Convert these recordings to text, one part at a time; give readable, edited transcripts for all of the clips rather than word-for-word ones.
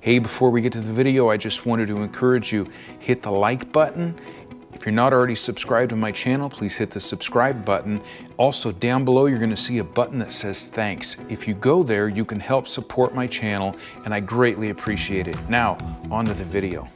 Hey, before we get to the video, I just wanted to encourage you, hit the like button. If you're not already subscribed to my channel, please hit the subscribe button. Also, down below, you're gonna see a button that says thanks. If you go there, you can help support my channel, and I greatly appreciate it. Now, on to the video.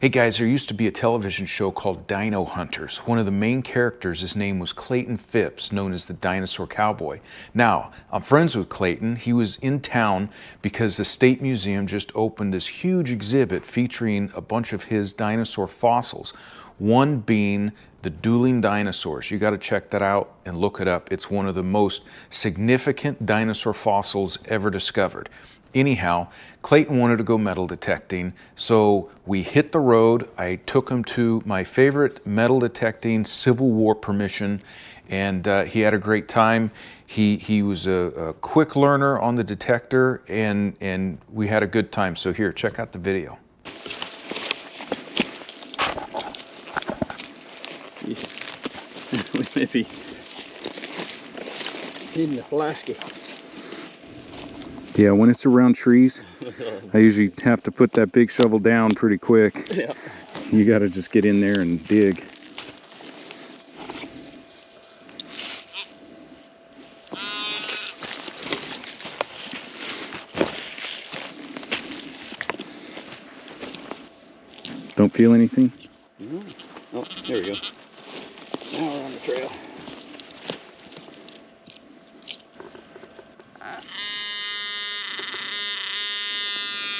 Hey guys, there used to be a television show called Dino Hunters. One of the main characters, his name was Clayton Phipps, known as the Dinosaur Cowboy. Now, I'm friends with Clayton. He was in town because the State Museum just opened this huge exhibit featuring a bunch of his dinosaur fossils, one being the dueling dinosaurs. You got to check that out and look it up. It's one of the most significant dinosaur fossils ever discovered. Anyhow, Clayton wanted to go metal detecting, so we hit the road. I took him to my favorite metal detecting Civil War permission, and he had a great time. He was a quick learner on the detector, and we had a good time. So here, check out the video. Maybe needing a flasky. Yeah, when it's around trees, I usually have to put that big shovel down pretty quick. Yeah. You got to just get in there and dig. Don't feel anything? Oh, there we go. Now we're on the trail.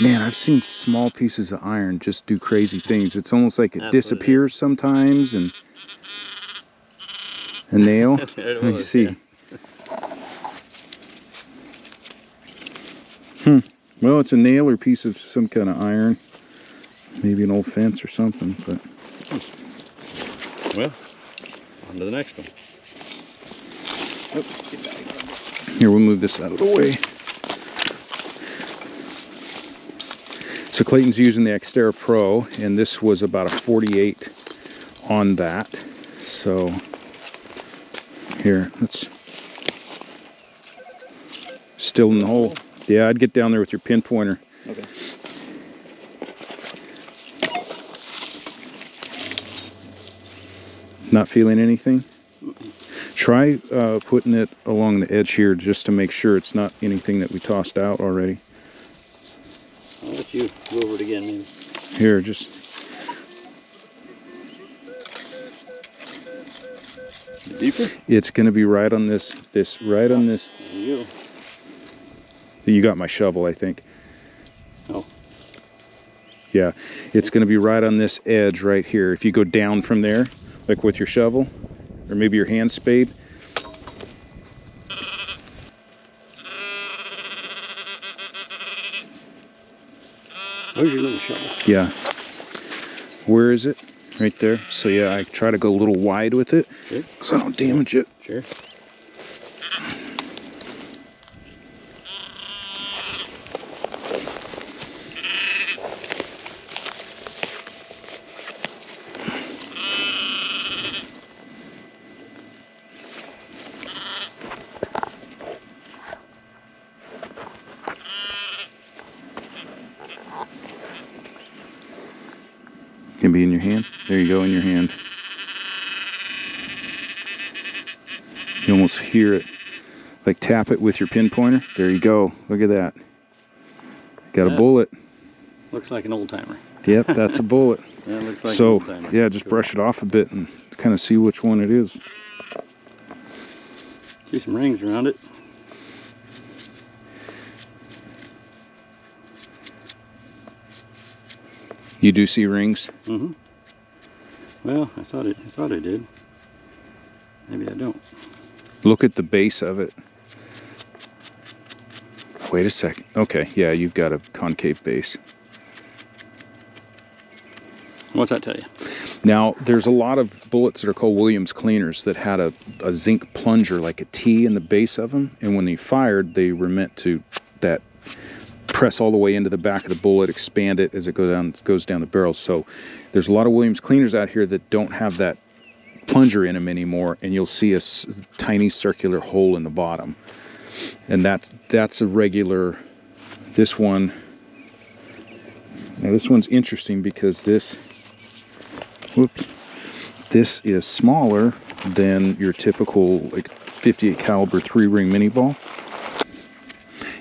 Man, I've seen small pieces of iron just do crazy things. It's almost like it disappears sometimes, and a nail. Let me see. Yeah. Well, it's a nail or piece of some kind of iron. Maybe an old fence or something, but. Well, on to the next one. Oh, here, we'll move this out of the way. So Clayton's using the Xterra Pro, and this was about a 48 on that. So here, let's still in the hole. Yeah, I'd get down there with your pinpointer. Okay. Not feeling anything? Try putting it along the edge here just to make sure it's not anything that we tossed out already. I'll let you go over it again, maybe. Here, just. Deeper? It's going to be right on this, right on this. There you go. You got my shovel, I think. Oh. Yeah, it's going to be right on this edge right here. If you go down from there, like with your shovel, or maybe your hand spade. Where's your little shovel? Yeah. Where is it? Right there. So yeah, I try to go a little wide with it, Sure. so I don't damage it. Sure. Can be in your hand. There you go, in your hand. You almost hear it. Like tap it with your pinpointer. There you go. Look at that. Got a bullet. Looks like an old timer. Yep, that's a bullet. Yeah, looks like So, an old timer. yeah, just brush it off a bit and kind of see which one it is. See some rings around it. You do see rings? Mm-hmm. Well, I thought I did. Maybe I don't. Look at the base of it. Wait a second. Okay, yeah, you've got a concave base. What's that tell you? Now, there's a lot of bullets that are called Williams cleaners that had a zinc plunger, like a T in the base of them, and when they fired, they were meant to that press all the way into the back of the bullet, expand it as it goes down the barrel. So there's a lot of Williams cleaners out here that don't have that plunger in them anymore, and you'll see a tiny circular hole in the bottom. And that's a regular, this one Now this one's interesting because this, whoops, this is smaller than your typical like 58 caliber 3-ring mini ball.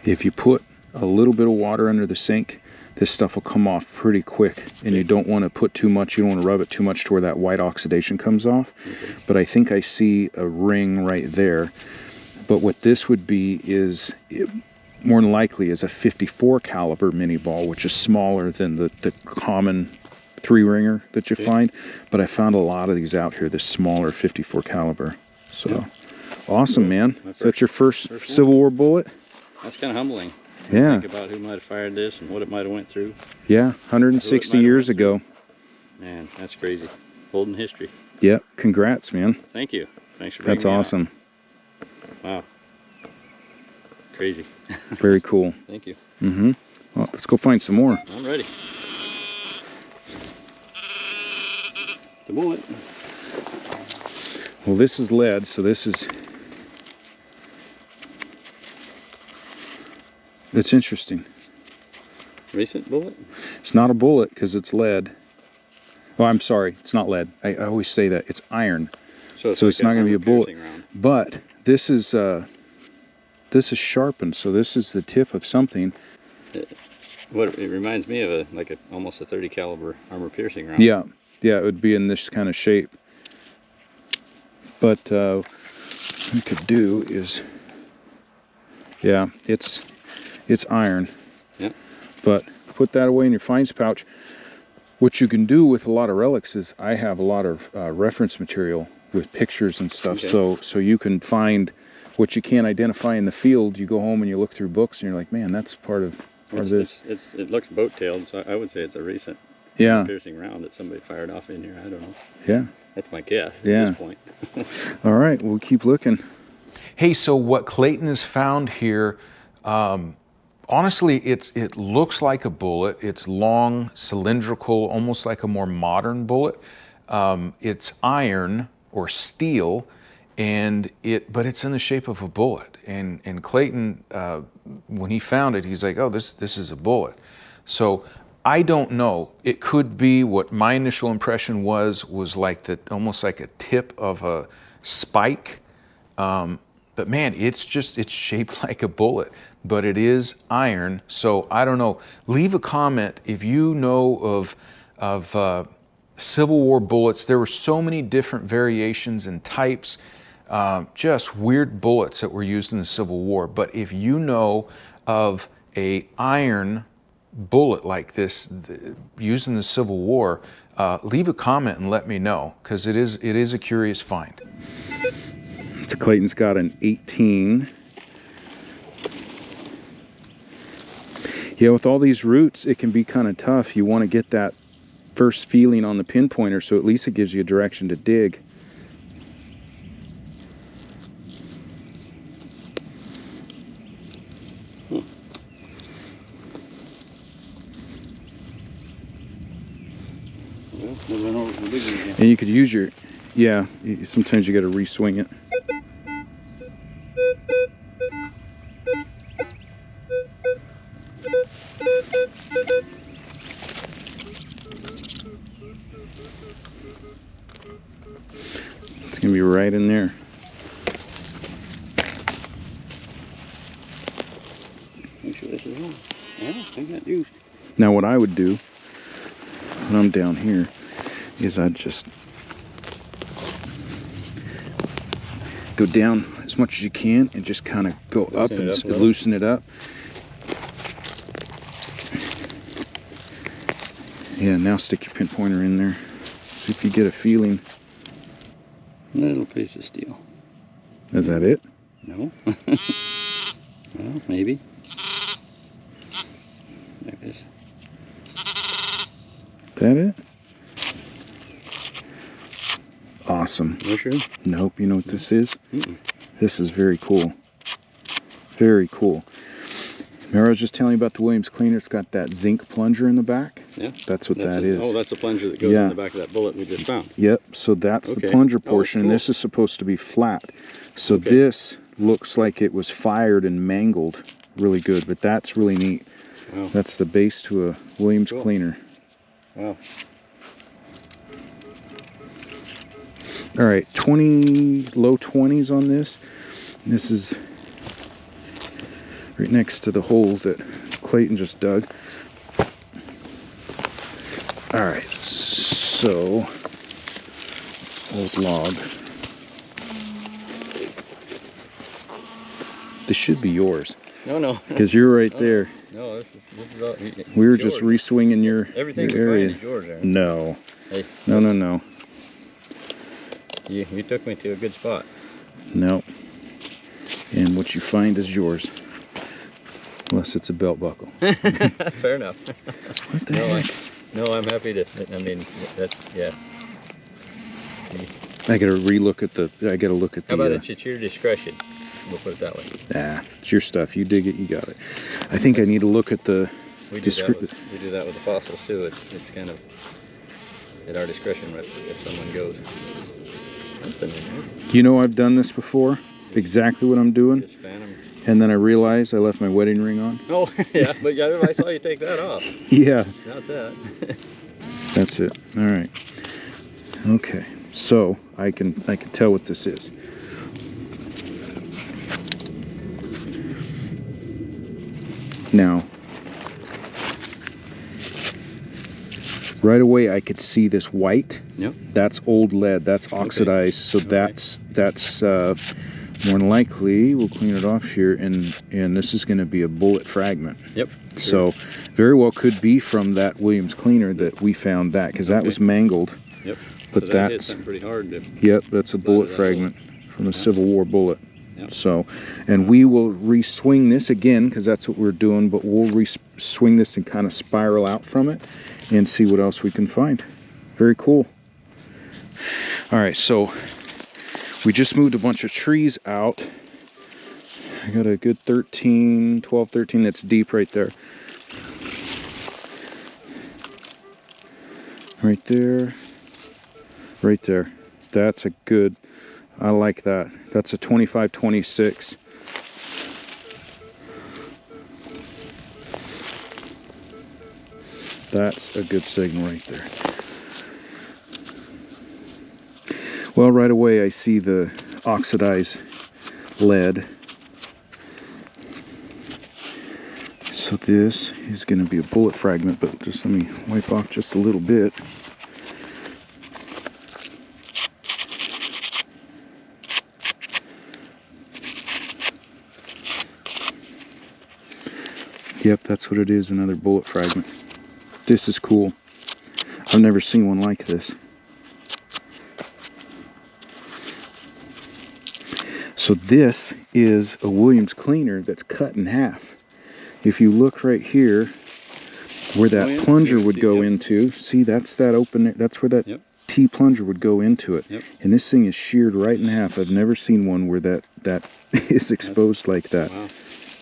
If you put a little bit of water under the sink, this stuff will come off pretty quick, and you don't want to put too much, you don't want to rub it too much to where that white oxidation comes off. Okay. But I think I see a ring right there. But what this would be is, more than likely, is a 54 caliber mini ball, which is smaller than the common 3-ringer that you find. But I found a lot of these out here, this smaller 54 caliber. So, awesome, man. Is that your first Civil War bullet? That's kind of humbling. Yeah. Think about who might have fired this and what it might have went through. Yeah, 160 years ago. Man, that's crazy. Holding history. Yep. Congrats, man. Thank you. Thanks for bringing me That's awesome. out. Wow. Crazy. Very cool. Thank you. Mm-hmm. Well, let's go find some more. I'm ready. The bullet. Well, this is lead, so this is... It's interesting. Recent bullet? It's not a bullet because it's lead. Oh, I'm sorry. It's not lead. I always say that. It's iron. So it's not going to be a bullet. Round. But this is sharpened, so this is the tip of something. It reminds me of almost a 30 caliber armor piercing round. Yeah. Yeah, it would be in this kind of shape. But what we could do is, yeah, it's iron. Yeah. But put that away in your finds pouch. What you can do with a lot of relics is I have a lot of reference material with pictures and stuff. Okay. So you can find what you can't identify in the field. You go home and you look through books and you're like, man, that's part of this. It looks boat-tailed, so I would say it's a recent piercing round that somebody fired off in here. I don't know. Yeah. That's my guess at this point. All right, we'll keep looking. Hey, so what Clayton has found here, honestly, it looks like a bullet. It's long, cylindrical, almost like a more modern bullet. It's iron or steel, but it's in the shape of a bullet. And Clayton, when he found it, he's like, oh, this is a bullet. So I don't know. It could be what my initial impression was like almost like a tip of a spike. But man, it's shaped like a bullet, but it is iron. So I don't know. Leave a comment if you know of Civil War bullets. There were so many different variations and types, just weird bullets that were used in the Civil War. But if you know of a iron bullet like this used in the Civil War, leave a comment and let me know, because it is a curious find. So Clayton's got an 18. Yeah, with all these roots, it can be kind of tough. You want to get that first feeling on the pinpointer, so at least it gives you a direction to dig. And you could use your, sometimes you got to re-swing it. It's going to be right in there. Make sure this is on. Yeah, I got used. Now what I would do when I'm down here is I'd just go down as much as you can and just kind of go up and loosen it up. Yeah, now stick your pinpointer in there. See if you get a feeling. A little piece of steel. Is that it? No. Well, maybe. Like this. Is that it? Awesome. You sure? Nope. You know what this is? This is very cool. Very cool. Remember I was just telling you about the Williams cleaner? It's got that zinc plunger in the back. Yeah. That's what that is. Oh, that's the plunger that goes in the back of that bullet we just found. Yep. So that's the plunger portion. Cool. This is supposed to be flat. So this looks like it was fired and mangled really good, but that's really neat. Wow. That's the base to a Williams Cool. cleaner. Wow. All right, low 20s on this. This is right next to the hole that Clayton just dug. All right, so old log. This should be yours No. because you're right there. No, this is all. We were just re-swinging your Everything your we area. find is yours, Aaron. No, Hey, no. you took me to a good spot. No. And what you find is yours. Unless it's a belt buckle. Fair enough. What the heck? No, I'm happy to. I mean, that's yeah. I gotta look at the. How about it's at your discretion? We'll put it that way. Nah, it's your stuff. You dig it, you got it. I think I need to look at the. We do that with the fossils too. It's kind of at our discretion if someone goes. Something in there. You know, I've done this before. Exactly what I'm doing. Just fan 'em. And then I realized I left my wedding ring on. Oh yeah, but I saw you take that off. Yeah. It's not that. That's it. All right. Okay. So I can tell what this is. Now, right away I could see this white. Yep. That's old lead. That's oxidized. So that's more than likely we'll clean it off here, and this is going to be a bullet fragment. Yep. So very well could be from that Williams cleaner that we found that, because that was mangled. Yep. But So that hit that's something pretty hard. yep, that's a bullet that fragment from a Civil War bullet. Yep. So, and we will re-swing this again because that's what we're doing, but we'll re-swing this and kind of spiral out from it and see what else we can find. Very cool. All right, so we just moved a bunch of trees out. I got a good 12, 13 that's deep right there. Right there. Right there. That's a good, I like that. That's a 25, 26. That's a good signal right there. Well, right away I see the oxidized lead. So this is going to be a bullet fragment, but just let me wipe off just a little bit. Yep, that's what it is, another bullet fragment. This is cool. I've never seen one like this. So this is a Williams cleaner that's cut in half. If you look right here, where that plunger would go into, see that's that open, that's where that T plunger would go into it. Yep. And this thing is sheared right in half. I've never seen one where that is exposed like that. Wow.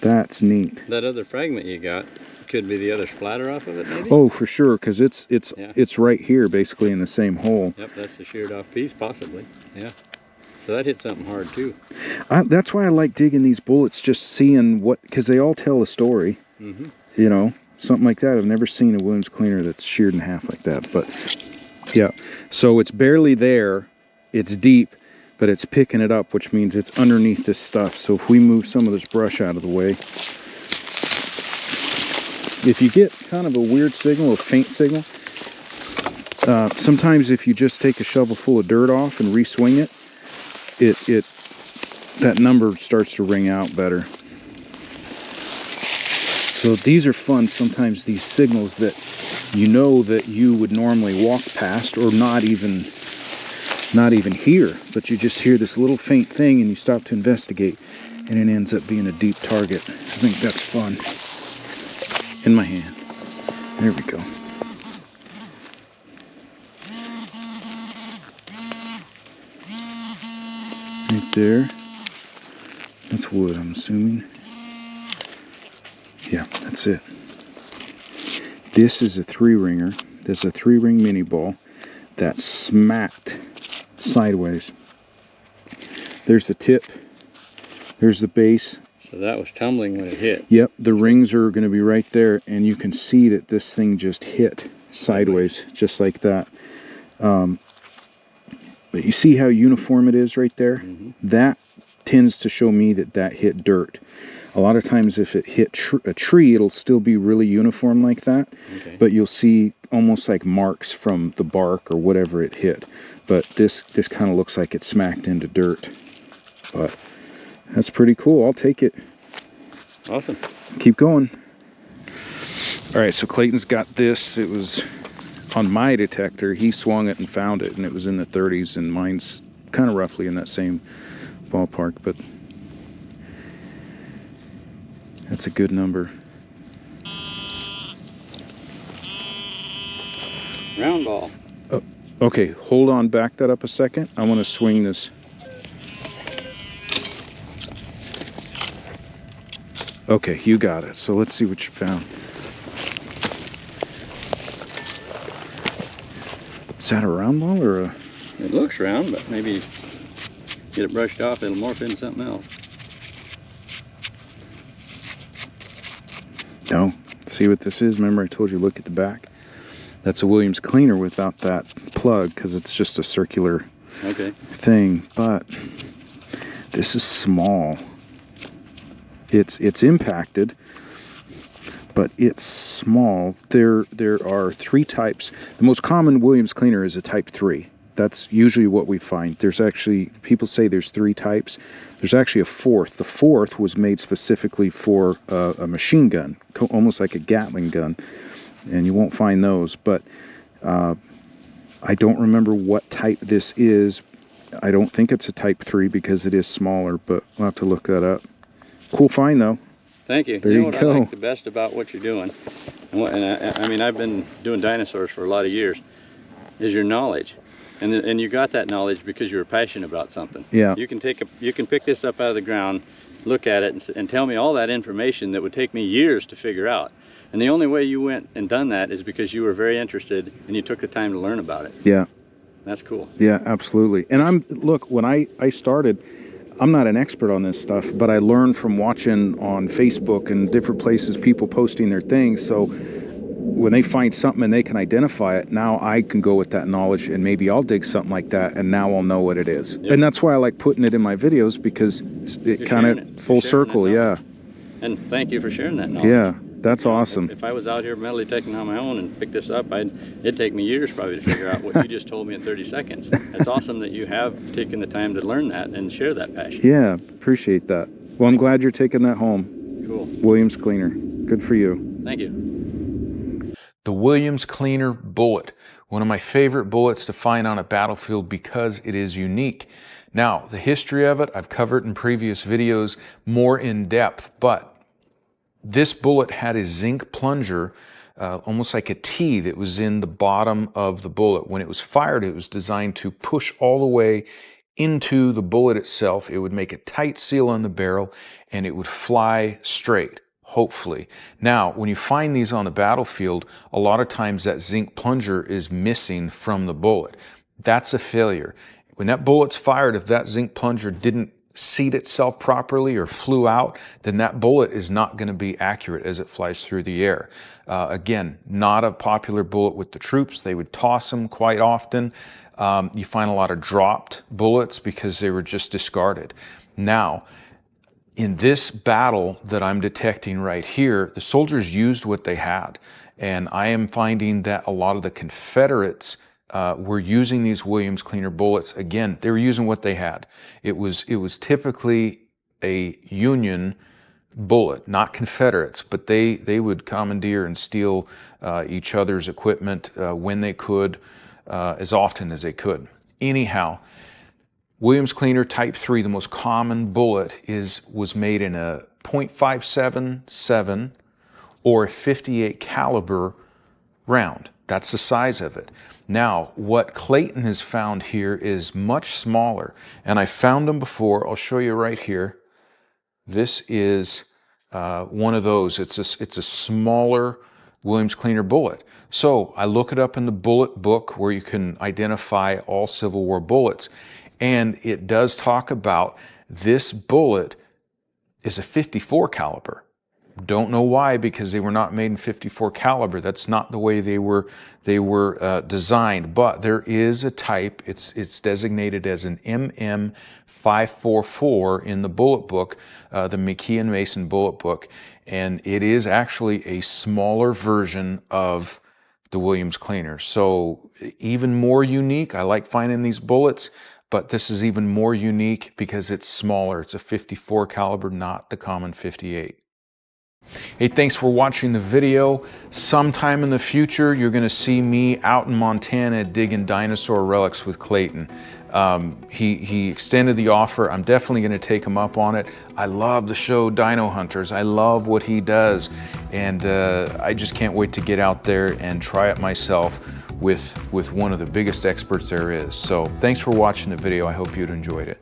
That's neat. That other fragment you got could be the other splatter off of it, maybe? Oh, for sure, because it's right here, basically in the same hole. Yep, that's the sheared off piece, possibly. Yeah. So that hit something hard too. That's why I like digging these bullets, just seeing what, because they all tell a story. Mm-hmm. You know, something like that. I've never seen a Williams cleaner that's sheared in half like that. But yeah, so it's barely there. It's deep, but it's picking it up, which means it's underneath this stuff. So if we move some of this brush out of the way, if you get kind of a weird signal, a faint signal, sometimes if you just take a shovel full of dirt off and re-swing it, that number starts to ring out better. So these are fun. Sometimes these signals that you know that you would normally walk past or not even hear, but you just hear this little faint thing and you stop to investigate, and it ends up being a deep target. I think that's fun. In my hand. There we go. Right there. That's wood, I'm assuming. Yeah, that's it. This is a 3-ringer. This is a 3-ring mini ball that smacked sideways. There's the tip. There's the base. So that was tumbling when it hit. Yep, the rings are going to be right there, and you can see that this thing just hit sideways, just like that. But you see how uniform it is right there? That tends to show me that that hit dirt. A lot of times if it hit a tree, it'll still be really uniform like that. Okay. But you'll see almost like marks from the bark or whatever it hit. But this kind of looks like it smacked into dirt. But that's pretty cool. I'll take it. Awesome. Keep going. All right, so Clayton's got this. It was on my detector. He swung it and found it, and it was in the 30s, and mine's kind of roughly in that same ballpark, but that's a good number. Round ball. Oh, okay, hold on, back that up a second. I want to swing this. Okay, you got it. So let's see what you found. Is that a round ball or a... It looks round, but maybe get it brushed off, it'll morph into something else. No. See what this is? Remember I told you look at the back? That's a Williams cleaner without that plug, because it's just a circular thing. But this is small. It's impacted, but it's small. There are 3 types. The most common Williams cleaner is a type 3. That's usually what we find. There's actually, people say there's 3 types. There's actually a 4th. The 4th was made specifically for a machine gun, almost like a Gatling gun, and you won't find those. But I don't remember what type this is. I don't think it's a type 3 because it is smaller, but we'll have to look that up. Cool find, though. Thank you. There you know you what go. I like the best about what you're doing, and I mean, I've been doing dinosaurs for a lot of years, is your knowledge. And you got that knowledge because you were passionate about something. Yeah. You can pick this up out of the ground, look at it, and tell me all that information that would take me years to figure out. And the only way you went and done that is because you were very interested and you took the time to learn about it. Yeah. That's cool. Yeah, absolutely. And look, when I started, I'm not an expert on this stuff, but I learned from watching on Facebook and different places, people posting their things. So when they find something and they can identify it, now I can go with that knowledge and maybe I'll dig something like that and now I'll know what it is. Yep. And that's why I like putting it in my videos, because it kind of full circle, yeah. And thank you for sharing that knowledge. Yeah, that's awesome. If I was out here metal detecting on my own and picked this up, it'd take me years probably to figure out what you just told me in 30 seconds. It's awesome that you have taken the time to learn that and share that passion. Yeah, appreciate that. Well, I'm glad you're taking that home. Cool. Williams Cleaner. Good for you. Thank you. The Williams Cleaner bullet, one of my favorite bullets to find on a battlefield because it is unique. Now, the history of it, I've covered in previous videos more in depth, but this bullet had a zinc plunger, almost like a T, that was in the bottom of the bullet. When it was fired, it was designed to push all the way into the bullet itself. It would make a tight seal on the barrel and it would fly straight. Hopefully. Now, when you find these on the battlefield, a lot of times that zinc plunger is missing from the bullet. That's a failure. When that bullet's fired, if that zinc plunger didn't seat itself properly or flew out, then that bullet is not going to be accurate as it flies through the air. Again, not a popular bullet with the troops. They would toss them quite often. You find a lot of dropped bullets because they were just discarded. Now, in this battle that I'm detecting right here, the soldiers used what they had. And I am finding that a lot of the Confederates were using these Williams Cleaner bullets. Again, they were using what they had. It was typically a Union bullet, not Confederates, but they would commandeer and steal each other's equipment when they could, as often as they could. Anyhow, Williams Cleaner Type 3, the most common bullet, was made in a .577 or a 58 caliber round. That's the size of it. Now, what Clayton has found here is much smaller, and I found them before. I'll show you right here. This is one of those. It's a smaller Williams Cleaner bullet. So I look it up in the bullet book where you can identify all Civil War bullets. And it does talk about this bullet is a 54 caliber. Don't know why, because they were not made in 54 caliber. That's not the way they were designed. But there is a type. It's designated as an MM544 in the bullet book, the McKee and Mason bullet book, and it is actually a smaller version of the Williams cleaner. So even more unique. I like finding these bullets, but this is even more unique because it's smaller. It's a 54 caliber, not the common 58. Hey, thanks for watching the video. Sometime in the future, you're going to see me out in Montana digging dinosaur relics with Clayton. He extended the offer. I'm definitely going to take him up on it. I love the show Dino Hunters. I love what he does. And I just can't wait to get out there and try it myself with one of the biggest experts there is. So thanks for watching the video. I hope you'd enjoyed it.